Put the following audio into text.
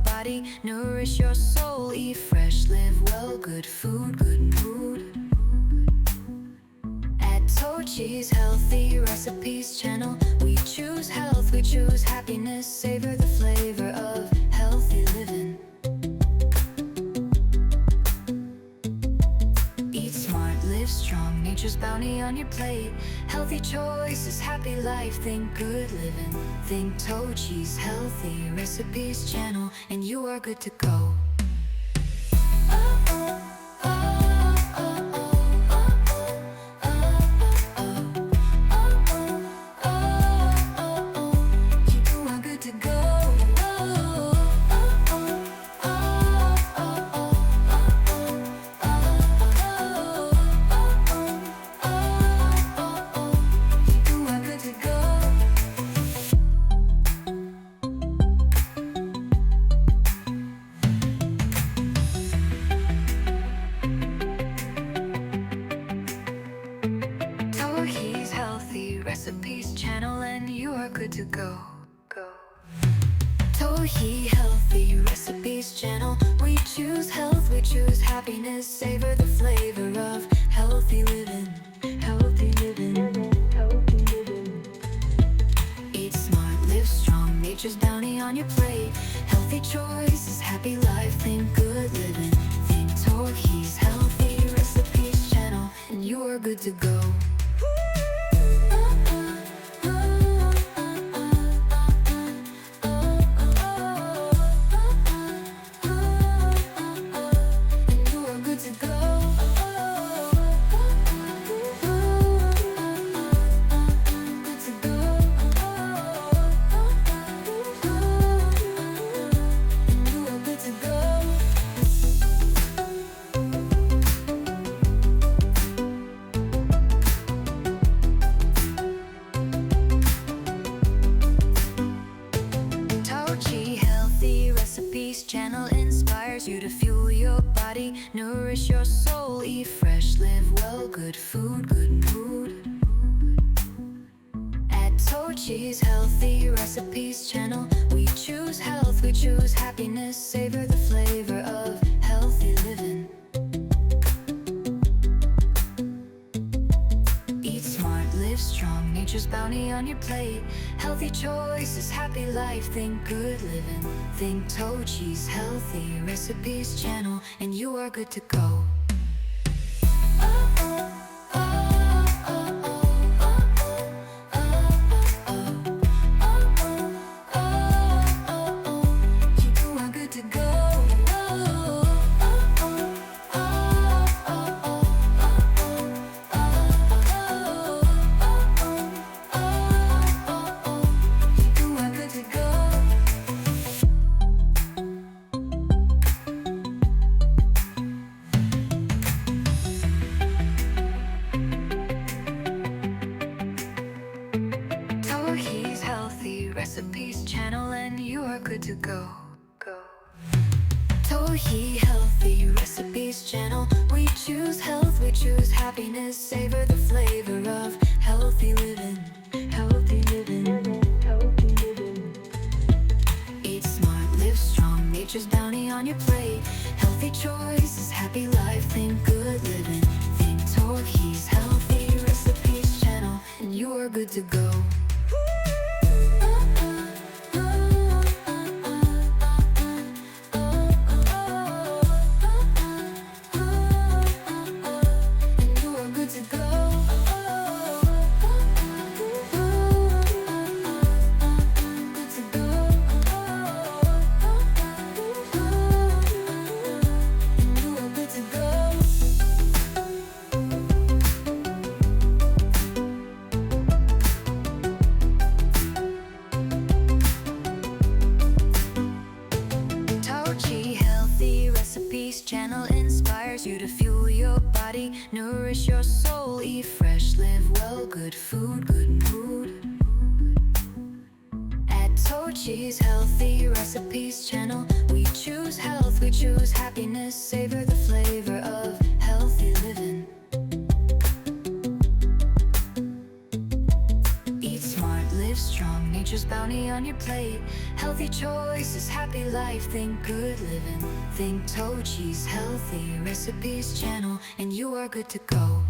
body, nourish your soul. Eat fresh, live well, good food, good mood. At Tochi's Healthy Recipes channel, we choose health, we choose happiness. Savor the flavor of healthy living. Eat smart, live strong, nature's bounty on your plate. Healthy choices, happy life, think good living. Think Tochi's Healthy Recipes channel, and you are good to go. Recipes channel, and you are good to go. Tohi Healthy Recipes channel, we choose health, we choose happiness. Savor the flavor of healthy living. Healthy living. Healthy living. Eat smart, live strong, nature's bounty on your plate. Healthy choices, happy life, think good living. Think Tohi's Healthy Recipes channel, and you are good to go. Channel inspires you to fuel your body, nourish your soul. Eat fresh, live well, good food, good mood. At Tochi's Healthy Recipes channel, we choose health, we choose happiness. Savor the flavor of healthy living. Eat smart, live strong, nature's bounty on your plate. Healthy choices, happy life, think good living. Think Tochi's Healthy Recipes channel, and you are good to go. Recipes channel, and you are good to go. Tohi Healthy Recipes channel, we choose health, we choose happiness. Savor the flavor of healthy living. Healthy living. Healthy living. Eat smart, live strong, nature's bounty on your plate. Healthy choices, happy life, think good living. Think Tohi's Healthy Recipes channel, and you are good to go. Channel inspires you to fuel your body, nourish your soul. Eat fresh, live well, good food, good mood. At Tochi's Healthy Recipes channel, we choose health, we choose happiness. Savor the flavor of healthy living. Eat smart, live live strong, nature's bounty on your plate. Healthy choices, happy life, think good living. Think toe cheese, healthy recipes channel, and you are good to go.